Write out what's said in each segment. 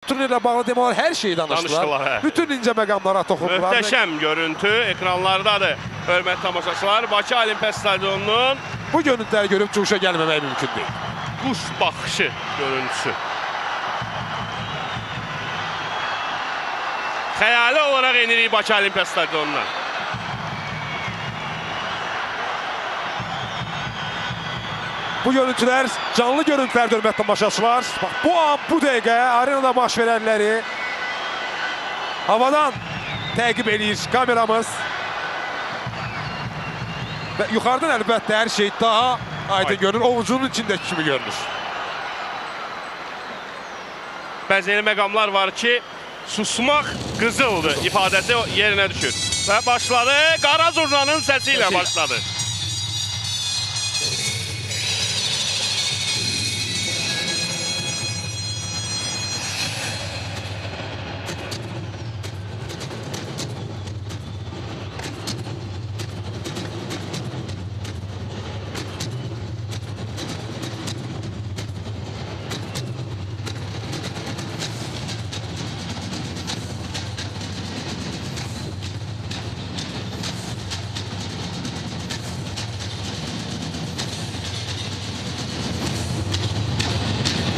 Turnirlə bağlı demək olar hər şeyi danışdılar. Danışdılar, hə. Bütün incə məqamlara toxundular. Möhtəşəm görüntü ekranlardadır. Hörmətli tamaşaçılar, Bakı Olimpiya Stadionunun Bu görüntüləri görüb cuşa gəlməmək mümkün deyil. quş baxışı görüntüsü. Xəyali olaraq enirik Bakı Olimpiya Stadionuna. Bu görüntülər canlı görüntülərdir, hörmətli tamaşaçılar. Bax, bu an, bu dəqiqə arenada baş verənləri havadan təqib eləyir kameramız. Və yuxarıdan əlbəttə hər şey daha aydın görünür, ovucunun içindəki kimi görünür. Bəzi yeni məqamlar var ki, susmaq qızıldır ifadəsi yerinə düşür. Və başladı, qara zurnanın səsi ilə başladı.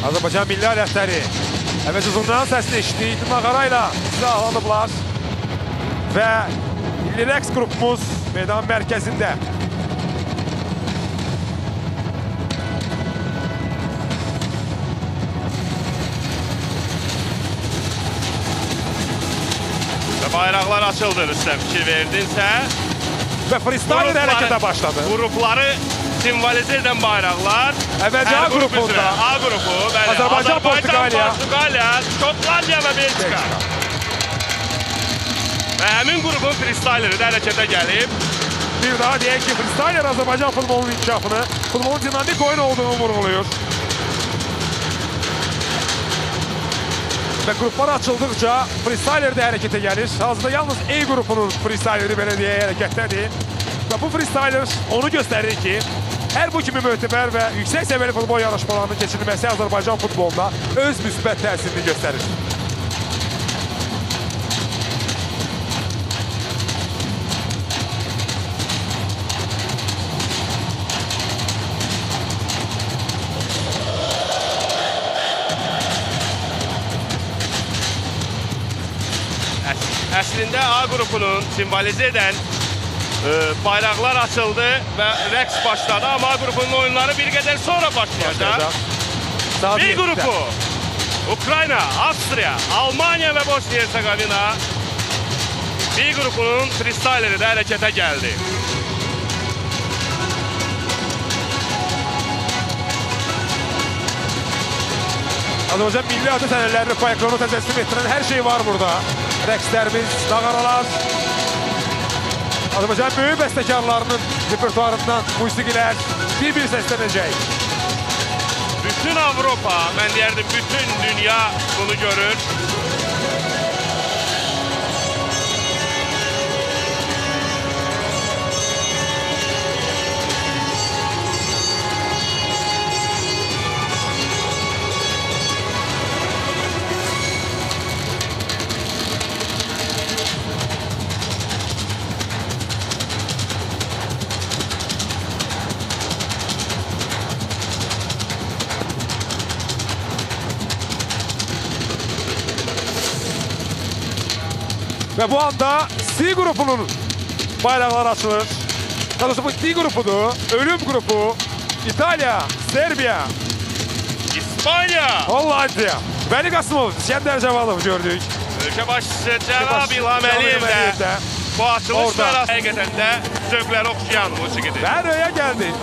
Azərbaycan milli alətləri əvvəlcə zurnanın səsini eşitdik, nağara ilə silahlanıblar və milli rəqs qrupumuz meydan mərkəzində. Və bayraqlar açıldı, Rüstəm, fikir verdinsə. Və freestyle hərəkətə başladı. Qrupları simvolizə edən bayraqlar. Əvvəlcə A qrupunda. A qrupu, bəli. Azərbaycan, Portuqaliya. Portuqaliya, Şotlandiya və Belçika. Və həmin qrupun freestyleri də hərəkətə gəlib. Bir daha deyək ki, freestyler Azərbaycan futbolunun inkişafını, futbolun dinamik oyun olduğunu vurğuluyor. Və qruplar açıldıqca freestyler də hərəkətə gəlir. Hazırda yalnız E qrupunun freestyleri belə deyək hərəkətdədir. Və bu freestyler onu göstərir ki, hər bu kimi möhtəbər və yüksək səviyyəli futbol yarışmalarının keçirilməsi Azərbaycan futbolunda öz müsbət təsirini göstərir. Əslində A qrupunun simvolizə edən bayraqlar açıldı və rəqs başladı, amma A qrupunun oyunları bir qədər sonra başlayacaq. B qrupu Ukrayna, Avstriya, Almaniya və Bosniya-Hersegovina B qrupunun freestyleri də hərəkətə gəldi. Azərbaycan milli adı sənələrini folklorunu təcəssüm etdirən hər şey var burada. Rəqslərimiz, nağaralar. Azərbaycan böyük bəstəkarlarının repertuarından musiqilər bir-bir səslənəcək. Bütün Avropa, mən deyərdim, bütün dünya bunu görür. Və bu anda C qrupunun bayraqları açılır. Daha doğrusu bu D qrupudur. Ölüm qrupu. İtalya, Serbiya, İspanya. Hollandiya. Vəli Qasımov, İskəndər Cəvalov gördük. Ölkə başçısı Cənab İlham Əliyev də bu açılış mərasimi həqiqətən də zövqləri oxşayan musiqidir. Və röyə gəldi.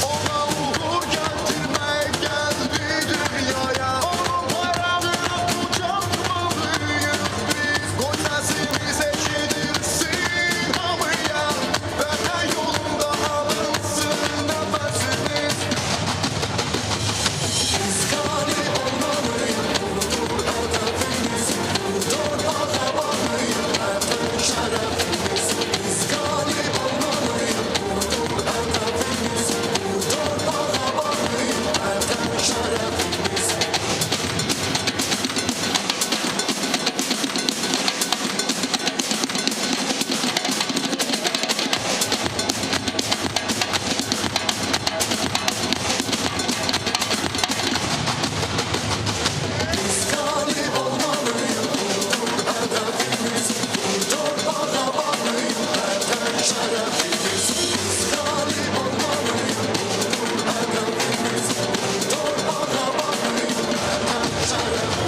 Ona uğur getirmek geldi dünyaya. Onun bayrağını kucaklamalıyız biz. Gol sesimiz eşidilsin havaya. Vatan yolunda alınsın nefesimiz. Biz galip olmalıyız. Budur hedefimiz. Budur kahramanıyız. Vatan şerefimiz. Biz galip olmalıyız. Budur hedefimiz. Budur kahramanıyız. Vatan şerefimiz. Biz galip olmalıyız. Budur hedefimiz. Budur kahramanıyız. Vatan şerefimiz. Biz galip olmalıyız. Budur hedefimiz. Budur kahramanıyız. Vatan şerefimiz.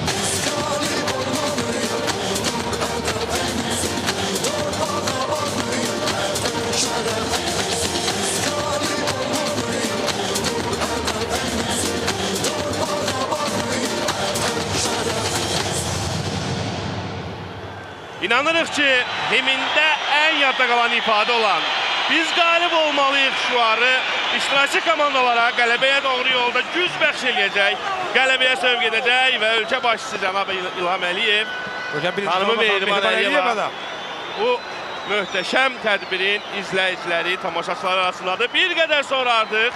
Biz galip olmalıyız. Budur hedefimiz. Budur kahramanıyız. Vatan şerefimiz. Biz galip olmalıyız. Budur hedefimiz. Budur kahramanıyız. Vatan şerefimiz. İnanırıq ki, himində ən yadda qalan ifadə olan biz qalib olmalıyıq şüarı iştirakçı komandalara qələbəyə doğru yolda güc bəxş eləyəcək, qələbəyə sövq edəcək və ölkə başçısı cənab İlham Əliyev, Xanımı Mehriban Əliyeva bu möhtəşəm tədbirin izləyiciləri, tamaşaçılar arasındadır. Bir qədər sonra artıq